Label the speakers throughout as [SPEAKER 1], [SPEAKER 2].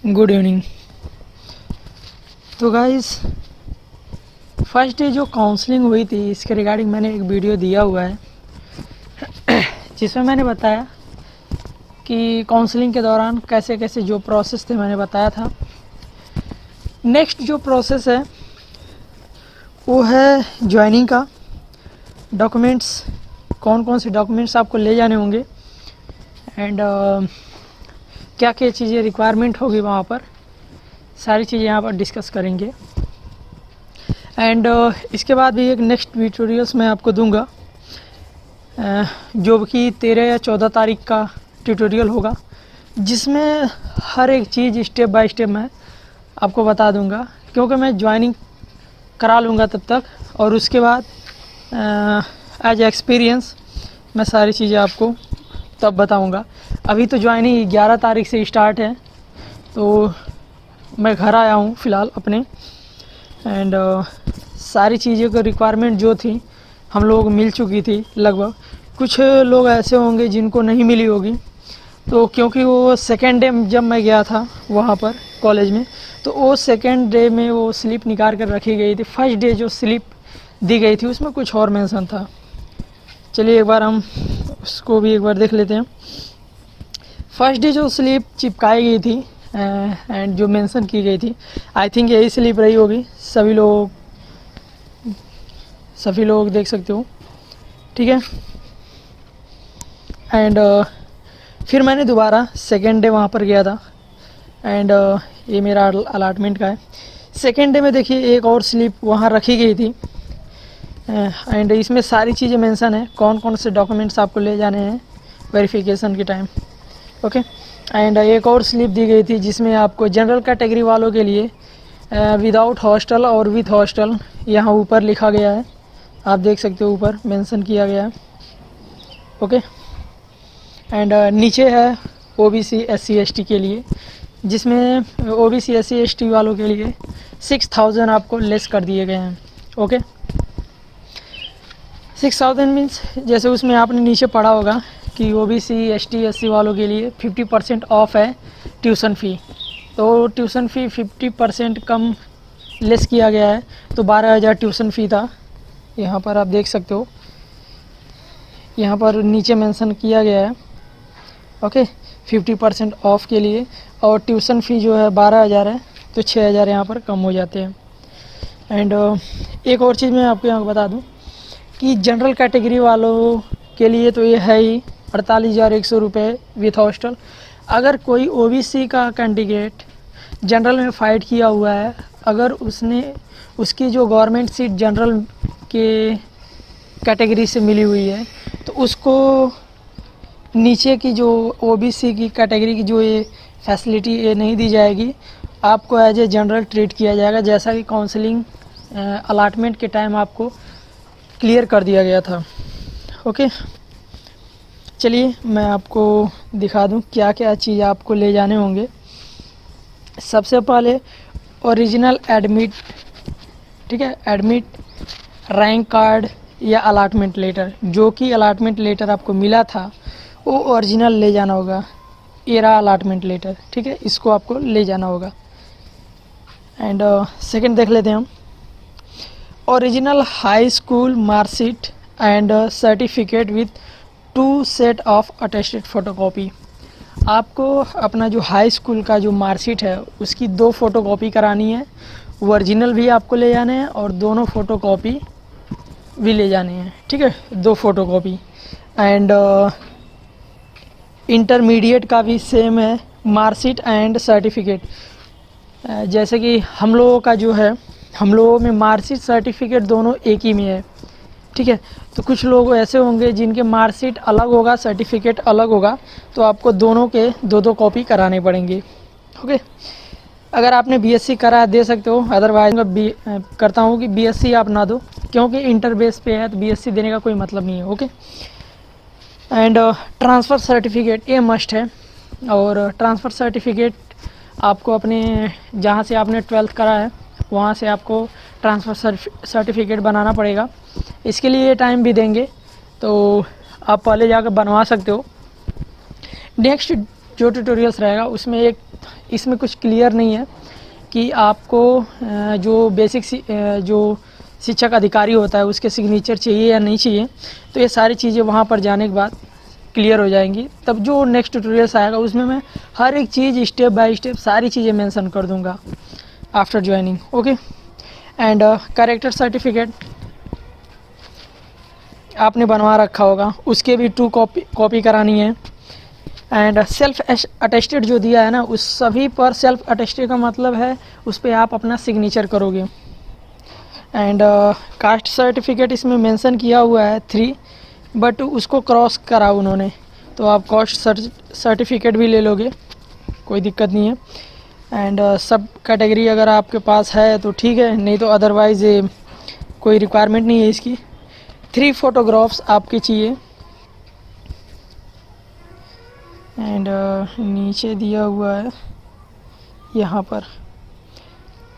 [SPEAKER 1] Good evening. तो guys, first day जो counselling हुई थी इसके रिगार्डिंग मैंने एक वीडियो दिया हुआ है जिसमें मैंने बताया कि काउंसलिंग के दौरान कैसे कैसे जो प्रोसेस थे मैंने बताया था। नेक्स्ट जो प्रोसेस है वो है ज्वाइनिंग का। डॉक्यूमेंट्स, कौन कौन से डॉक्यूमेंट्स आपको ले जाने होंगे एंड क्या क्या चीज़ें रिक्वायरमेंट होगी वहाँ पर, सारी चीज़ें यहाँ पर डिस्कस करेंगे। एंड इसके बाद भी एक नेक्स्ट ट्यूटोरियल्स मैं आपको दूंगा जो कि 13 या 14 तारीख का ट्यूटोरियल होगा, जिसमें हर एक चीज़ स्टेप बाय स्टेप मैं आपको बता दूंगा, क्योंकि मैं ज्वाइनिंग करा लूँगा तब तक, और उसके बाद एज एक्सपीरियंस मैं सारी चीज़ें आपको तब बताऊंगा। अभी तो ज्वाइनिंग 11 तारीख से स्टार्ट है, तो मैं घर आया हूँ फ़िलहाल अपने। एंड सारी चीज़ों की रिक्वायरमेंट जो थी हम लोग मिल चुकी थी लगभग। कुछ लोग ऐसे होंगे जिनको नहीं मिली होगी, तो क्योंकि वो सेकेंड डे जब मैं गया था वहाँ पर कॉलेज में, तो वो सेकेंड डे में वो स्लिप निकाल कर रखी गई थी। फर्स्ट डे जो स्लिप दी गई थी उसमें कुछ और मेंशन था। चलिए एक बार हम उसको भी एक बार देख लेते हैं। फर्स्ट डे जो स्लिप चिपकाई गई थी एंड जो मेंशन की गई थी, आई थिंक यही स्लिप रही होगी। सभी लोग देख सकते हो, ठीक है। एंड फिर मैंने दोबारा सेकेंड डे वहाँ पर गया था एंड ये मेरा अलाटमेंट का है। सेकेंड डे में देखिए एक और स्लिप वहाँ रखी गई थी एंड इसमें सारी चीज़ें मेंशन है, कौन कौन से डॉक्यूमेंट्स आपको ले जाने हैं वेरिफिकेशन के टाइम, ओके। एंड एक और स्लिप दी गई थी जिसमें आपको जनरल कैटेगरी वालों के लिए विदाउट हॉस्टल और विथ हॉस्टल यहाँ ऊपर लिखा गया है, आप देख सकते हो ऊपर मेंशन किया गया है, ओके। एंड नीचे है ओबीसी एससी एसटी के लिए, जिसमें ओबीसी एससी एसटी वालों के लिए 6000 आपको लेस कर दिए गए हैं, ओके। 6000 मीन्स जैसे उसमें आपने नीचे पढ़ा होगा कि ओबीसी एसटी एससी वालों के लिए 50% ऑफ है ट्यूशन फ़ी, तो ट्यूशन फ़ी 50% कम लेस किया गया है। तो 12,000 ट्यूशन फ़ी था, यहाँ पर आप देख सकते हो, यहाँ पर नीचे मेंशन किया गया है, ओके। 50% ऑफ के लिए, और ट्यूशन फ़ी जो है 12,000 है, तो 6,000 यहाँ पर कम हो जाते हैं। एंड एक और चीज़ मैं आपको यहाँ बता दूँ कि जनरल कैटेगरी वालों के लिए तो ये है ही 48,100 रुपये विथ हॉस्टल। अगर कोई ओबीसी का कैंडिडेट जनरल में फ़ाइट किया हुआ है, अगर उसकी जो गवर्नमेंट सीट जनरल के कैटेगरी से मिली हुई है, तो उसको नीचे की जो ओबीसी की कैटेगरी की जो ये फैसिलिटी ये नहीं दी जाएगी, आपको एज ए जनरल ट्रीट किया जाएगा, जैसा कि काउंसलिंग अलाटमेंट के टाइम आपको क्लियर कर दिया गया था, ओके। चलिए मैं आपको दिखा दूं क्या क्या चीज़ आपको ले जाने होंगे। सबसे पहले ओरिजिनल एडमिट, ठीक है, एडमिट, रैंक कार्ड या अलाटमेंट लेटर, जो कि अलाटमेंट लेटर आपको मिला था वो ओरिजिनल ले जाना होगा। ये रहा अलाटमेंट लेटर, ठीक है, इसको आपको ले जाना होगा। एंड सेकंड देख लेते हैं हम, original high school marksheet and certificate with 2 set of attested photocopy. आपको अपना जो हाई स्कूल का जो मार्कशीट है उसकी 2 फ़ोटोकॉपी करानी है, ओरिजिनल भी आपको ले जाने हैं और दोनों फ़ोटोकॉपी भी ले जाने हैं, ठीक है, 2 फ़ोटोकॉपी। एंड इंटरमीडिएट का भी सेम है, मार्कशीट एंड सर्टिफिकेट। जैसे कि हम लोगों का जो है, हम लोगों में मार्कशीट सर्टिफिकेट दोनों एक ही में है, ठीक है। तो कुछ लोग ऐसे होंगे जिनके मार्कशीट अलग होगा, सर्टिफिकेट अलग होगा, तो आपको दोनों के 2-2 कॉपी कराने पड़ेंगे, ओके। अगर आपने बीएससी करा दे सकते हो, अदरवाइज मैं करता हूँ कि बीएससी आप ना दो, क्योंकि इंटर बेस पे है, तो बीएससी देने का कोई मतलब नहीं है, ओके। एंड ट्रांसफ़र सर्टिफिकेट ये मस्ट है, और ट्रांसफ़र सर्टिफिकेट आपको अपने जहाँ से आपने 12th करा है वहाँ से आपको ट्रांसफ़र सर्टिफिकेट बनाना पड़ेगा। इसके लिए टाइम भी देंगे, तो आप पहले जाकर बनवा सकते हो। नेक्स्ट जो ट्यूटोरियल्स रहेगा उसमें इसमें कुछ क्लियर नहीं है कि आपको जो बेसिक जो शिक्षक अधिकारी होता है उसके सिग्नेचर चाहिए या नहीं चाहिए। तो ये सारी चीज़ें वहाँ पर जाने के बाद क्लियर हो जाएंगी। तब जो नेक्स्ट ट्यूटोरियल्स आएगा उसमें मैं हर एक चीज़ स्टेप बाय स्टेप सारी चीज़ें मेंशन कर दूंगा after joining. Okay, and character certificate आपने बनवा रखा होगा, उसके भी 2 कॉपी करानी है। एंड सेल्फ अटेस्टेड जो दिया है ना, उस सभी पर सेल्फ अटेस्टेड का मतलब है उस पर आप अपना सिग्नेचर करोगे। एंड कास्ट सर्टिफिकेट इसमें मेंशन किया हुआ है 3, बट उसको क्रॉस करा उन्होंने, तो आप कास्ट सर्टिफिकेट भी ले लोगे, कोई दिक्कत नहीं है। एंड सब कैटेगरी अगर आपके पास है तो ठीक है, नहीं तो अदरवाइज़ कोई रिक्वायरमेंट नहीं है इसकी। 3 फोटोग्राफ्स आपके चाहिए। एंड नीचे दिया हुआ है यहाँ पर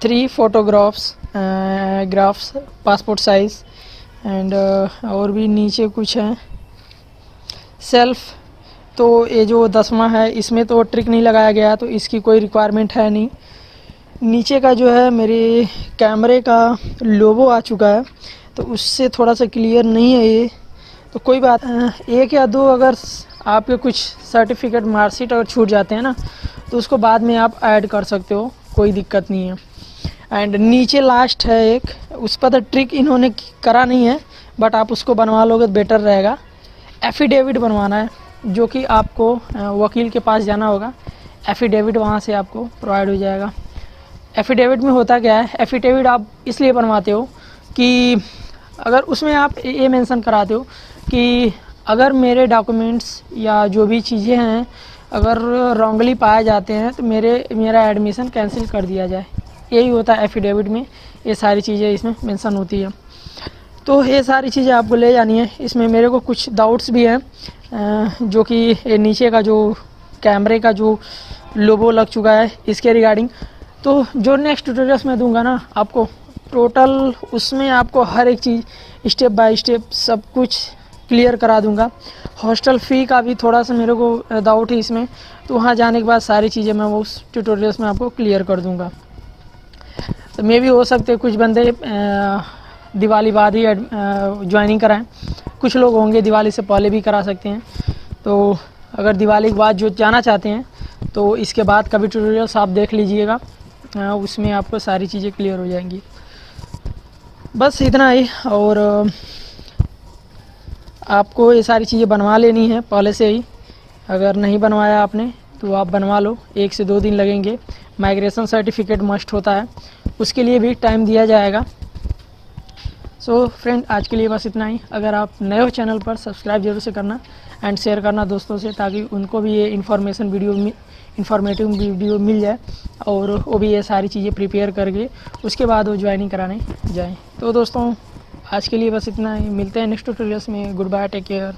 [SPEAKER 1] 3 photographs graphs passport size. And और भी नीचे कुछ है सेल्फ। तो ये जो 10वां है इसमें तो ट्रिक नहीं लगाया गया, तो इसकी कोई रिक्वायरमेंट है नहीं। नीचे का जो है मेरे कैमरे का लोगो आ चुका है, तो उससे थोड़ा सा क्लियर नहीं है ये, तो कोई बात 1 या 2 अगर आपके कुछ सर्टिफिकेट मार्कशीट अगर छूट जाते हैं ना, तो उसको बाद में आप ऐड कर सकते हो, कोई दिक्कत नहीं है। एंड नीचे लास्ट है एक, उस पर तो ट्रिक इन्होंने करा नहीं है, बट आप उसको बनवा लोगे तो बेटर रहेगा। एफिडेविट बनवाना है, जो कि आपको वकील के पास जाना होगा, एफिडेविट वहाँ से आपको प्रोवाइड हो जाएगा। एफिडेविट में होता क्या है, एफिडेविट आप इसलिए बनवाते हो कि अगर उसमें आप ये मेंशन कराते हो कि अगर मेरे डॉक्यूमेंट्स या जो भी चीज़ें हैं अगर रॉन्गली पाए जाते हैं तो मेरा एडमिशन कैंसिल कर दिया जाए, यही होता है एफिडेविट में। ये सारी चीज़ें इसमें मेंशन होती है, तो ये सारी चीज़ें आपको ले जानी है। इसमें मेरे को कुछ डाउट्स भी हैं, जो कि नीचे का जो कैमरे का जो लोगो लग चुका है इसके रिगार्डिंग, तो जो नेक्स्ट ट्यूटोरियल्स में दूंगा ना आपको टोटल, उसमें आपको हर एक चीज़ स्टेप बाय स्टेप सब कुछ क्लियर करा दूंगा। हॉस्टल फ़ी का भी थोड़ा सा मेरे को डाउट है इसमें, तो वहाँ जाने के बाद सारी चीज़ें मैं वो उस ट्यूटोरियल्स में आपको क्लियर कर दूंगा। तो मे भी हो सकते कुछ बंदे दिवाली बाद ही ज्वाइनिंग कराएं, कुछ लोग होंगे दिवाली से पहले भी करा सकते हैं। तो अगर दिवाली के बाद जो जाना चाहते हैं तो इसके बाद का भी ट्यूटोरियल्स आप देख लीजिएगा, उसमें आपको सारी चीज़ें क्लियर हो जाएंगी। बस इतना ही, और आपको ये सारी चीज़ें बनवा लेनी है पहले से ही। अगर नहीं बनवाया आपने तो आप बनवा लो, 1 से 2 दिन लगेंगे। माइग्रेशन सर्टिफिकेट मस्ट होता है, उसके लिए भी टाइम दिया जाएगा। सो फ्रेंड, आज के लिए बस इतना ही। अगर आप नए हो चैनल पर सब्सक्राइब जरूर से करना एंड शेयर करना दोस्तों से, ताकि उनको भी ये इन्फॉर्मेटिव वीडियो मिल जाए और वो भी ये सारी चीज़ें प्रिपेयर करके उसके बाद वो ज्वाइनिंग कराने जाएँ। तो दोस्तों आज के लिए बस इतना ही, मिलते हैं नेक्स्ट ट्यूटोरियल्स में। Goodbye, take care.